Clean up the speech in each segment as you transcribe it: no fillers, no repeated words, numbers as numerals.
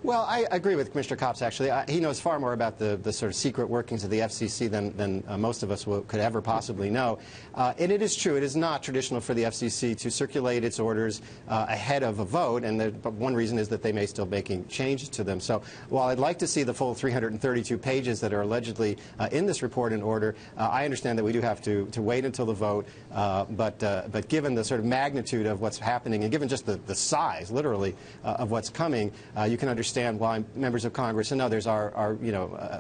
Well, I agree with Commissioner Copps, actually. He knows far more about the sort of secret workings of the FCC than most of us could ever possibly know. And it is true, it is not traditional for the FCC to circulate its orders ahead of a vote, and one reason is that they may still be making changes to them. So while I'd like to see the full 332 pages that are allegedly in this report in order, I understand that we do have to wait until the vote, but given the sort of magnitude of what's happening, and given just the size, literally, of what's coming, you can understand why members of Congress and others are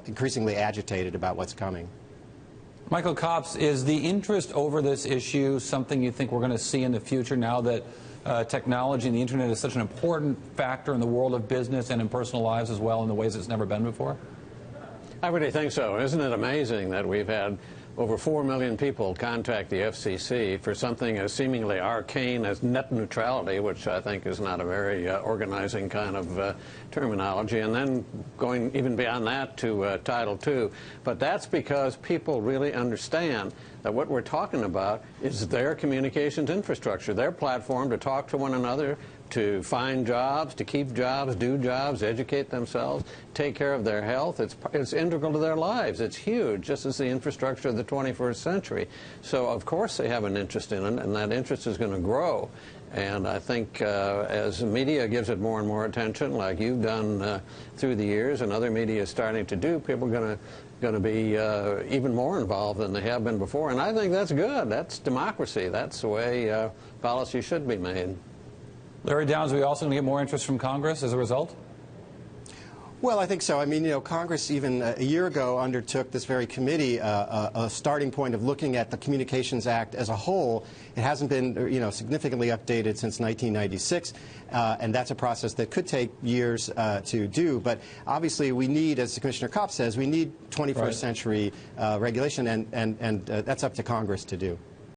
increasingly agitated about what's coming. Michael Copps, is the interest over this issue something you think we're going to see in the future now that technology and the Internet is such an important factor in the world of business and in personal lives as well in the ways it's never been before? I really think so. Isn't it amazing that we've had over 4 million people contact the FCC for something as seemingly arcane as net neutrality, which I think is not a very organizing kind of terminology, and then going even beyond that to Title II. But that's because people really understand that what we're talking about is their communications infrastructure, their platform to talk to one another, to find jobs, to keep jobs, do jobs, educate themselves, take care of their health. It's integral to their lives. It's huge, just as the infrastructure of the 21st century. So, of course, they have an interest in it, and that interest is going to grow. And I think as media gives it more and more attention, like you've done through the years and other media is starting to do, people are going to be even more involved than they have been before. And I think that's good. That's democracy. That's the way policy should be made. Larry Downs, are we also going to get more interest from Congress as a result? Well, I think so. I mean, Congress even a year ago undertook this very committee a starting point of looking at the Communications Act as a whole. It hasn't been, significantly updated since 1996, and that's a process that could take years to do. But obviously, we need, as Commissioner Copps says, we need 21st century regulation, and that's up to Congress to do.